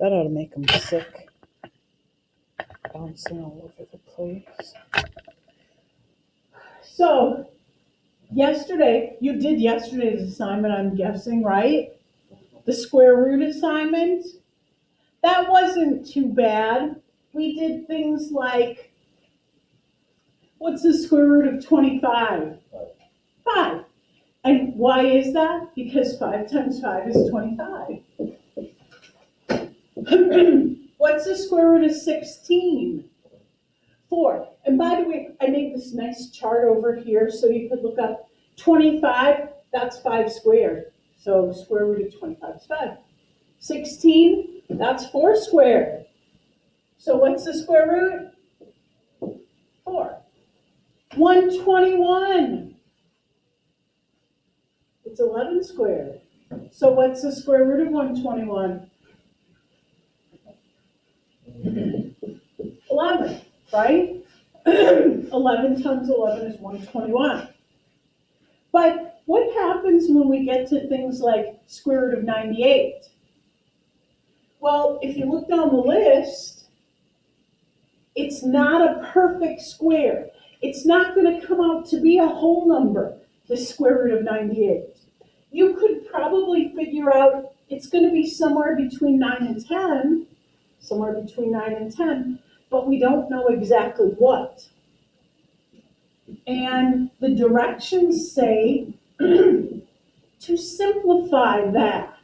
That ought to make them sick. Bouncing all over the place. So, you did yesterday's assignment, I'm guessing, right? The square root assignment. That wasn't too bad. We did things like, what's the square root of 25? 5. And why is that? Because 5 times 5 is 25. What's the square root of 16? 4. And by the way, I made this nice chart over here so you could look up 25, that's 5 squared. So square root of 25 is 5. 16, that's 4 squared. So what's the square root? 4. 121. It's 11 squared. So what's the square root of 121? 11, right? 11 times 11 is 121. But what happens when we get to things like square root of 98? Well, if you look down the list, it's not a perfect square. It's not going to come out to be a whole number, the square root of 98. You could probably figure out it's going to be somewhere between 9 and 10, but we don't know exactly what. And the directions say to simplify that.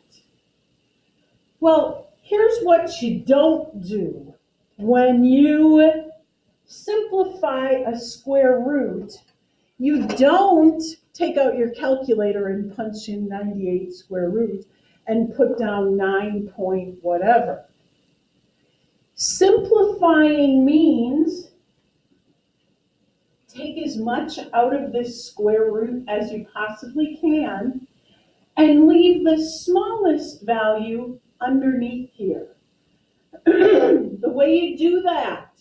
Well, here's what you don't do. When you simplify a square root, you don't take out your calculator and punch in 98 square root and put down 9 point whatever. Simplifying means take as much out of this square root as you possibly can and leave the smallest value underneath here. The way you do that,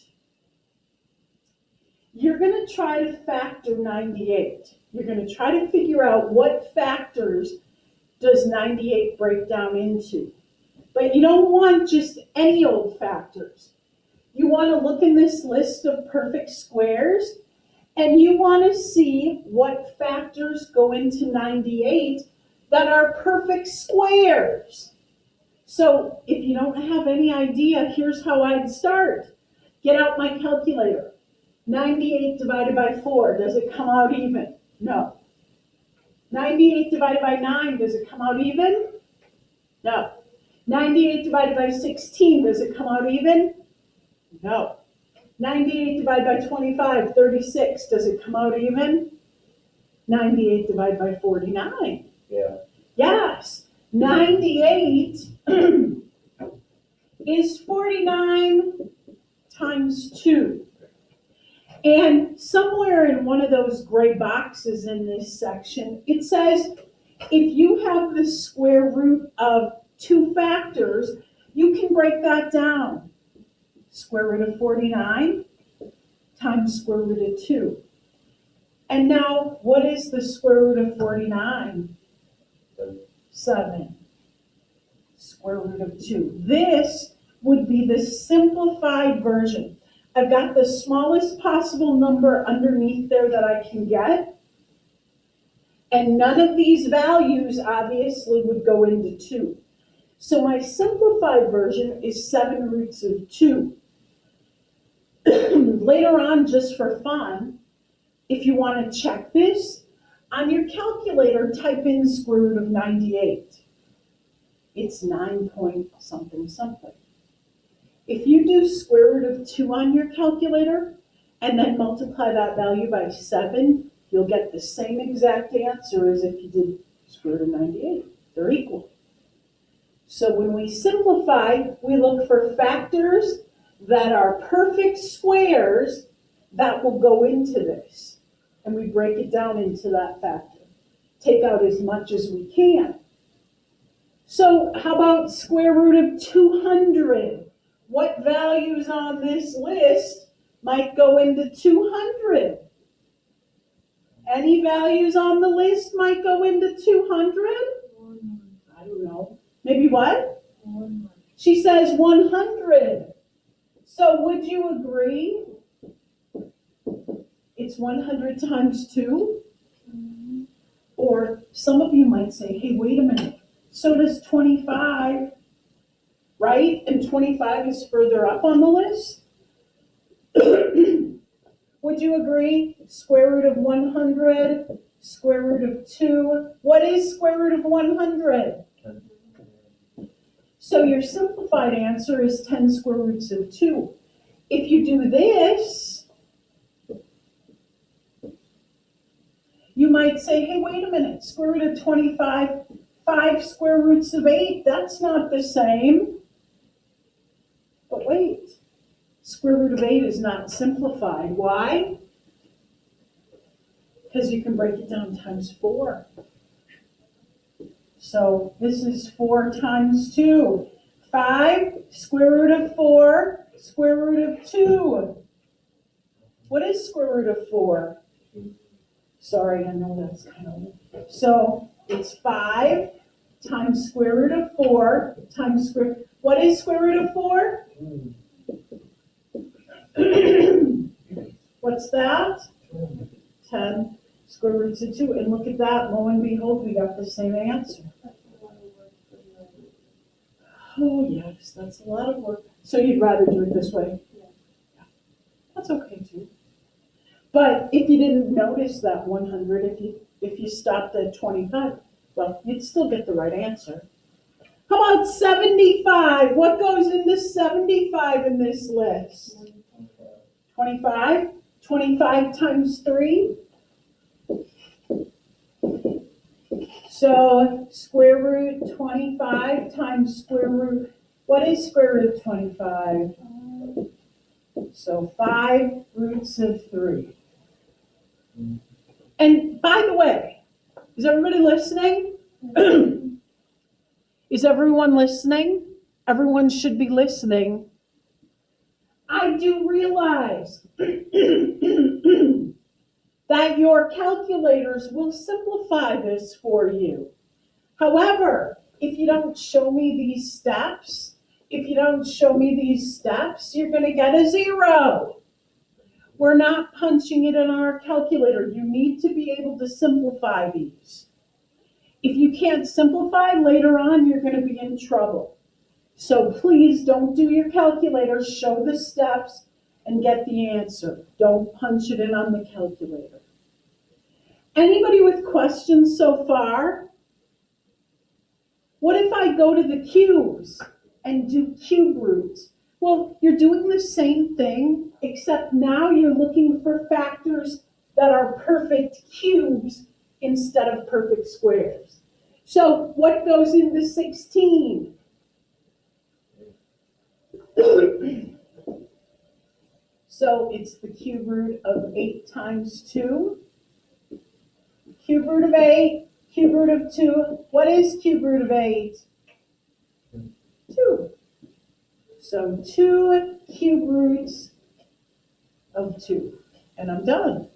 you're going to try to factor 98. You're going to try to figure out what factors does 98 break down into. But you don't want just any old factors. You want to look in this list of perfect squares, and you want to see what factors go into 98 that are perfect squares. So if you don't have any idea, here's how I'd start. Get out my calculator. 98 divided by 4, does it come out even? No. 98 divided by 9, does it come out even? No. 98 divided by 16, does it come out even? No. 98 divided by 25, 36, does it come out even? 98 divided by 49. Yeah. Yes. 98 is 49 times 2. And somewhere in one of those gray boxes in this section, it says if you have the square root of 2 factors, you can break that down. Square root of 49 times square root of 2. And now, what is the square root of 49? 7. Square root of 2. This would be the simplified version. I've got the smallest possible number underneath there that I can get. And none of these values obviously would go into 2. So my simplified version is 7 roots of 2. Later on, just for fun, if you want to check this, on your calculator, type in square root of 98. It's 9 point something something. If you do square root of 2 on your calculator and then multiply that value by 7, you'll get the same exact answer as if you did square root of 98. They're equal. So when we simplify, we look for factors that are perfect squares that will go into this. And we break it down into that factor. Take out as much as we can. So how about square root of 200? What values on this list might go into 200? Any values on the list might go into 200? I don't know. Maybe what? She says 100. So would you agree it's 100 times 2? Or some of you might say, hey, wait a minute. So does 25, right? And 25 is further up on the list. Would you agree? Square root of 100, square root of 2. What is square root of 100? So your simplified answer is 10 square roots of 2. If you do this, you might say, hey, wait a minute, square root of 25, 5 square roots of 8, that's not the same. But wait, square root of 8 is not simplified. Why? Because you can break it down times 4. So this is 4 times 2. 5, square root of 4, square root of 2. What is square root of 4? Sorry, I know that's kind of... So it's 5 times square root of 4 times square... What is square root of 4? What's that? 10 square roots of 2. And look at that, lo and behold, we got the same answer. Oh, yes, that's a lot of work. So you'd rather do it this way? Yeah. That's okay, too. But if you didn't notice that 100, if you stopped at 25, well, you'd still get the right answer. How about 75? What goes into 75 in this list? 25? 25 times 3? So square root 25 times square root, what is square root of 25? So 5 roots of 3. And by the way, is everybody listening? Is everyone listening? Everyone should be listening. I do realize that your calculators will simplify this for you. However, if you don't show me these steps, you're going to get a 0. We're not punching it in our calculator. You need to be able to simplify these. If you can't simplify, later on you're going to be in trouble. So please don't do your calculator, show the steps, and get the answer. Don't punch it in on the calculator. Anybody with questions so far? What if I go to the cubes and do cube roots? Well, you're doing the same thing, except now you're looking for factors that are perfect cubes instead of perfect squares. So what goes into 16? So it's the cube root of 8 times 2. Cube root of 8, cube root of 2. What is cube root of 8? 2. So 2 cube roots of 2. And I'm done.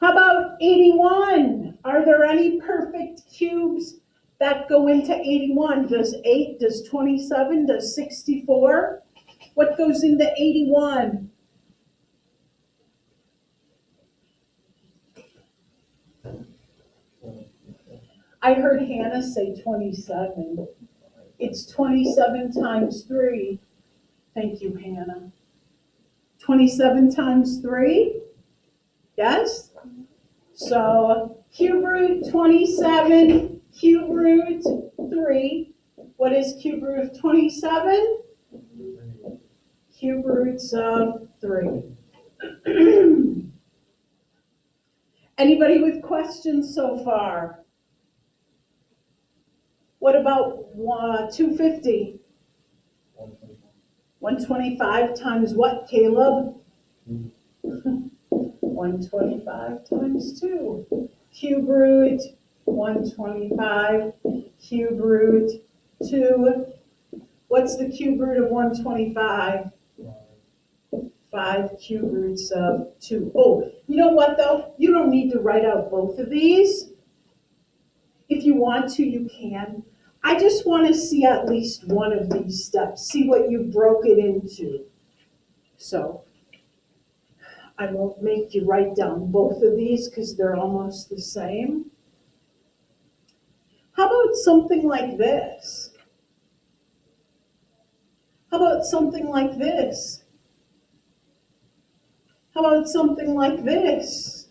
How about 81? Are there any perfect cubes that go into 81? Does 8, does 27, does 64? What goes into 81? I heard Hannah say 27. It's 27 times 3. Thank you, Hannah. 27 times 3? Yes? So cube root 27, cube root 3. What is cube root of 27? Cube roots of 3. Anybody with questions so far? What about 250? 125 times what, Caleb? 125 times 2. Cube root 125, cube root 2. What's the cube root of 125? 5 cube roots of 2. Oh, you know what though? You don't need to write out both of these. If you want to, you can. I just want to see at least one of these steps, see what you broke it into. So I won't make you write down both of these because they're almost the same. How about something like this? How about something like this? How about something like this?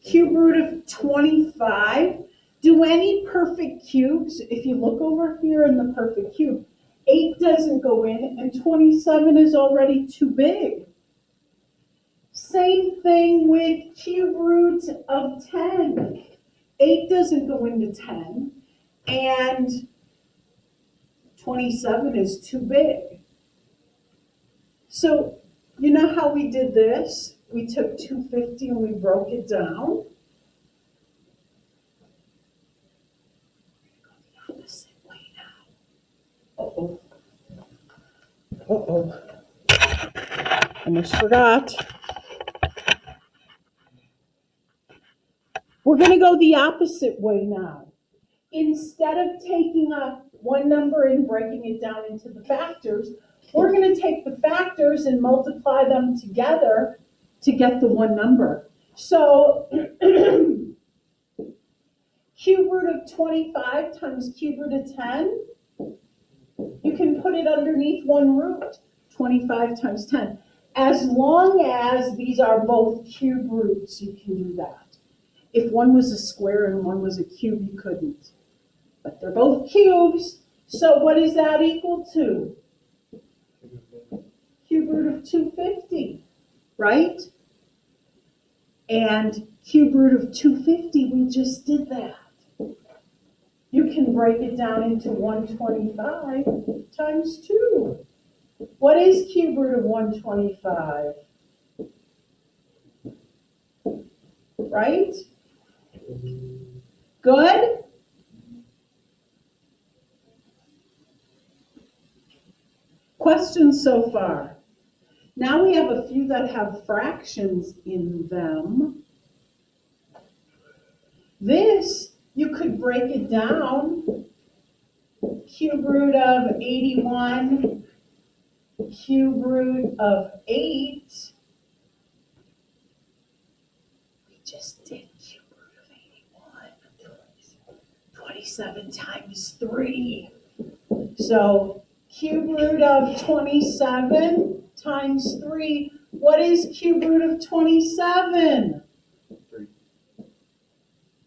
Cube root of 25. Do any perfect cubes, if you look over here in the perfect cube, 8 doesn't go in and 27 is already too big. Same thing with cube root of 10. 8 doesn't go into 10 and 27 is too big. So you know how we did this? We took 250 and we broke it down. Uh-oh. Uh-oh. Almost forgot. We're going to go the opposite way now. Instead of taking one number and breaking it down into the factors, we're going to take the factors and multiply them together to get the one number. So cube root of 25 times cube root of 10, you can put it underneath one root, 25 times 10. As long as these are both cube roots, you can do that. If one was a square and one was a cube, you couldn't. But they're both cubes, so what is that equal to? Cube root of 250, right? And cube root of 250, we just did that. You can break it down into 125 times 2. What is cube root of 125? Right? Good? Questions so far? Now we have a few that have fractions in them. This, you could break it down. Cube root of 81, cube root of 8. We just did cube root of 81. 27 times 3. So cube root of 27 times 3. What is cube root of 27? 3.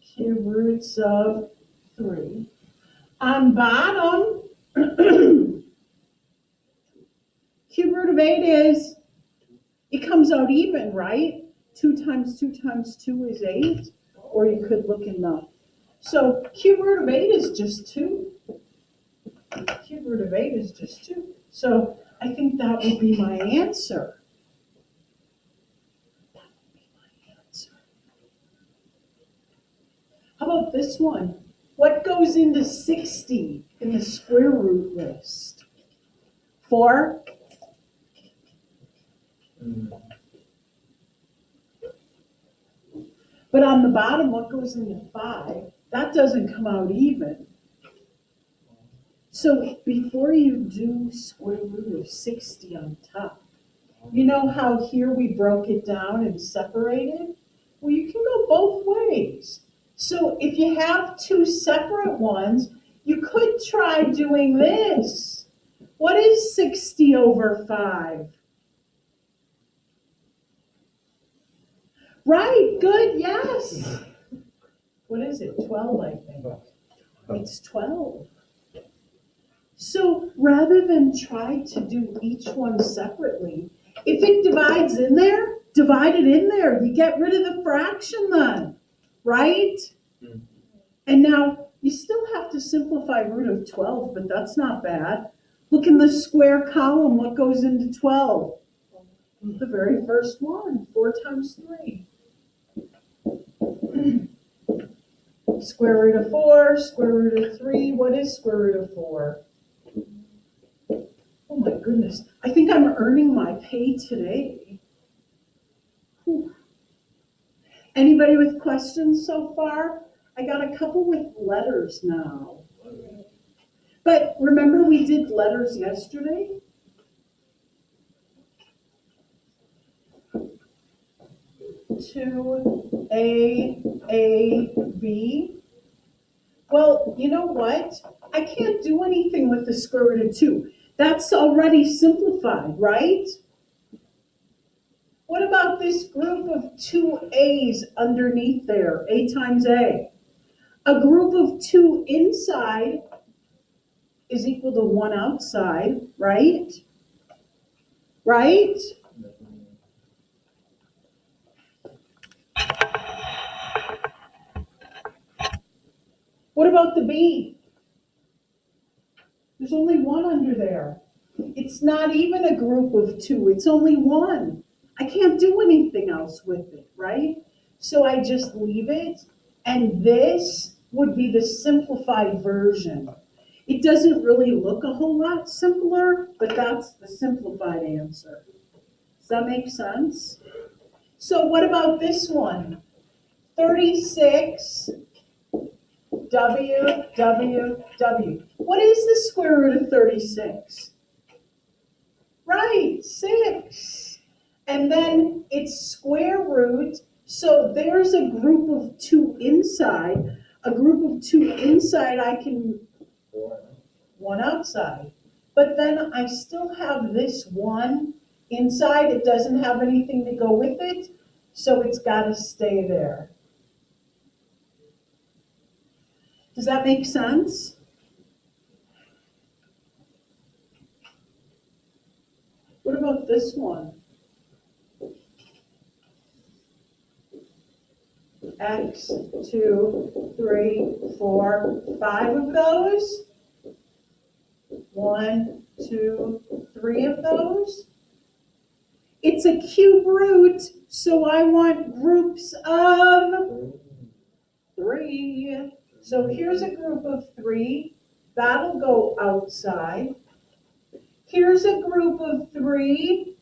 Cube roots of 3. On bottom, cube root of 8 is, it comes out even, right? 2 times 2 times 2 is 8. Or you could look in the, so cube root of 8 is just 2. Cube root of 8 is just 2. So I think that would be my answer. That would be my answer. How about this one? What goes into 60 in the square root list? 4? But on the bottom, what goes into 5? That doesn't come out even. So before you do square root of 60 on top, you know how here we broke it down and separated? Well, you can go both ways. So if you have two separate ones, you could try doing this. What is 60 over 5? Right, good, yes. What is it, 12, I think. It's 12. So rather than try to do each one separately, if it divides in there, divide it in there. You get rid of the fraction then, right? And now you still have to simplify root of 12, but that's not bad. Look in the square column, what goes into 12? The very first one, 4 times 3. Square root of 4, square root of 3. What is square root of 4? Oh my goodness. I think I'm earning my pay today. Whew. Anybody with questions so far? I got a couple with letters now. But remember we did letters yesterday? To A, B. Well, you know what? I can't do anything with the square root of 2. That's already simplified, right? What about this group of 2 A's underneath there, A times A? A group of 2 inside is equal to 1 outside, right? Right? What about the B? There's only 1 under there. It's not even a group of 2, it's only 1. I can't do anything else with it, right? So I just leave it, and this would be the simplified version. It doesn't really look a whole lot simpler, but that's the simplified answer. Does that make sense? So what about this one? 36 W, W, W. What is the square root of 36? Right, 6. And then it's square root, so there's a group of 2 inside. A group of 2 inside, I can 1 outside. But then I still have this 1 inside. It doesn't have anything to go with it, so it's got to stay there. Does that make sense? What about this one? X, 2, 3, 4, 5 of those. 1, 2, 3 of those. It's a cube root, so I want groups of 3. So here's a group of 3. That'll go outside. Here's a group of 3.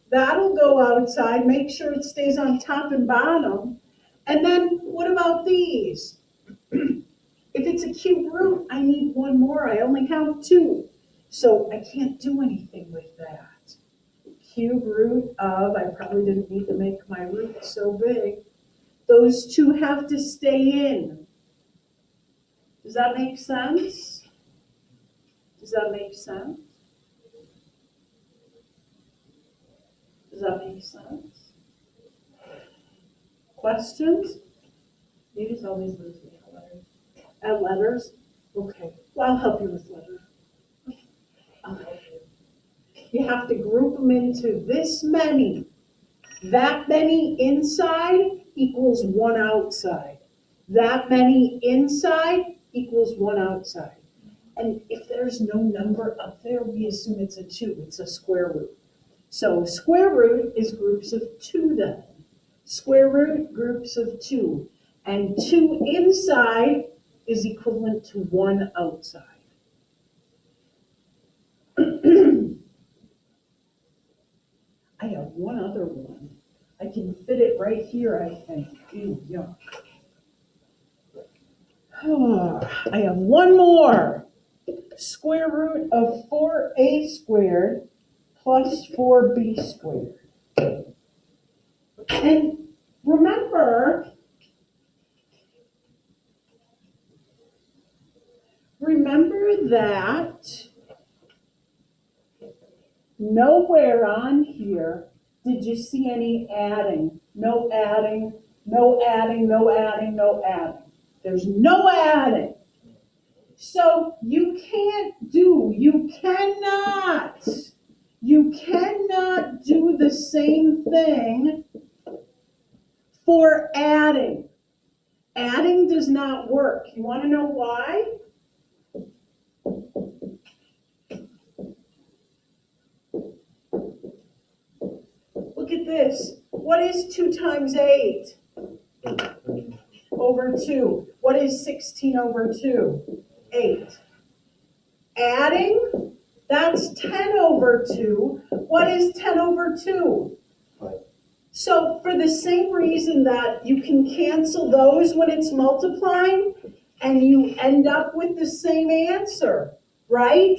That'll go outside. Make sure it stays on top and bottom. And then what about these? If it's a cube root, I need 1 more. I only have 2. So I can't do anything with that. Cube root of, I probably didn't need to make my root so big. Those 2 have to stay in. Does that make sense? Does that make sense? Does that make sense? Questions? You just always lose me at letters. At letters? Okay. Well, I'll help you with letters. I'll help you. You have to group them into this many. That many inside equals 1 outside. That many inside equals 1 outside. And if there's no number up there, we assume it's a 2. It's a square root. So square root is groups of 2 then. Square root, groups of 2. And 2 inside is equivalent to 1 outside. I have one other one. I can fit it right here, I think. Ew, yuck. I have one more. Square root of 4a squared plus 4b squared. And remember that nowhere on here did you see any adding. No adding, no adding, no adding, no adding. There's no adding. So you cannot do the same thing for adding. Adding does not work. You want to know why? Look at this. What is 2 times 8? Over 2. What is 16 over 2? 8. Adding, that's 10 over 2. What is 10 over 2? 5. So for the same reason that you can cancel those when it's multiplying and you end up with the same answer, right?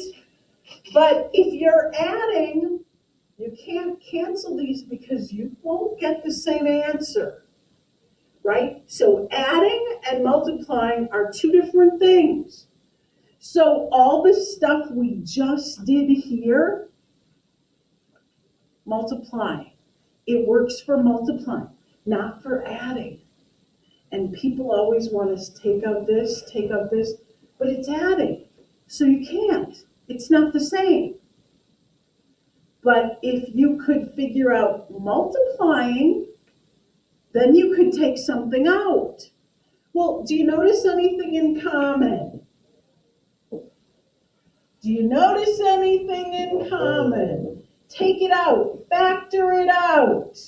But if you're adding, you can't cancel these because you won't get the same answer, right? So adding and multiplying are two different things. So all the stuff we just did here, multiplying. It works for multiplying, not for adding. And people always want us to take out this, but it's adding. So you can't. It's not the same. But if you could figure out multiplying, then you could take something out. Well, do you notice anything in common? Do you notice anything in common? Take it out, factor it out.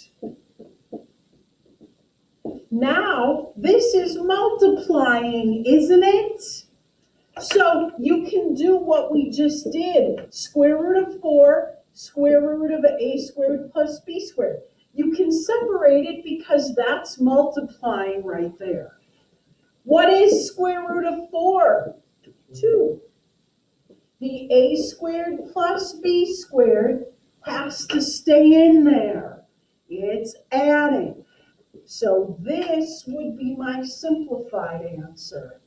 Now, this is multiplying, isn't it? So you can do what we just did. Square root of 4, square root of a squared plus b squared. You can separate it because that's multiplying right there. What is square root of 4? 2. The a squared plus b squared has to stay in there. It's adding. So this would be my simplified answer.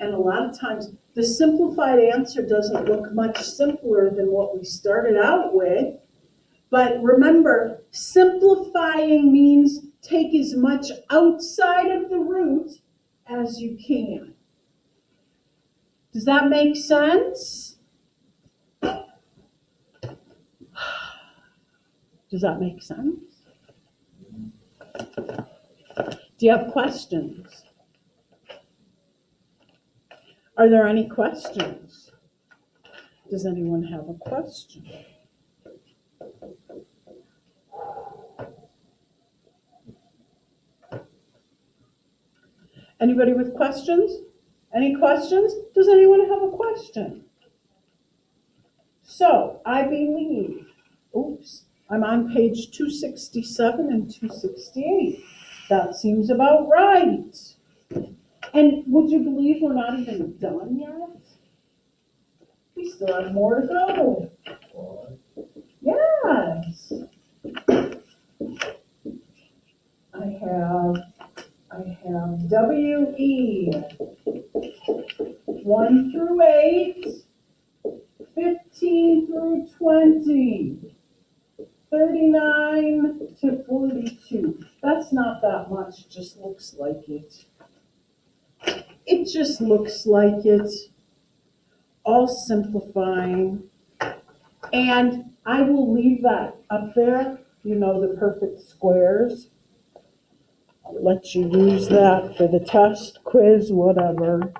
And a lot of times, the simplified answer doesn't look much simpler than what we started out with. But remember, simplifying means take as much outside of the root as you can. Does that make sense? Does that make sense? Do you have questions? Are there any questions? Does anyone have a question? Anybody with questions? Any questions? Does anyone have a question? So, I believe, I'm on page 267 and 268. That seems about right. And would you believe we're not even done yet? We still have more to go. Yes. I have WE 1 through 8, 15 through 20, 39 to 42. That's not that much, just looks like it. It just looks like it. All simplifying. And I will leave that up there, the perfect squares. I'll let you use that for the test, quiz, whatever.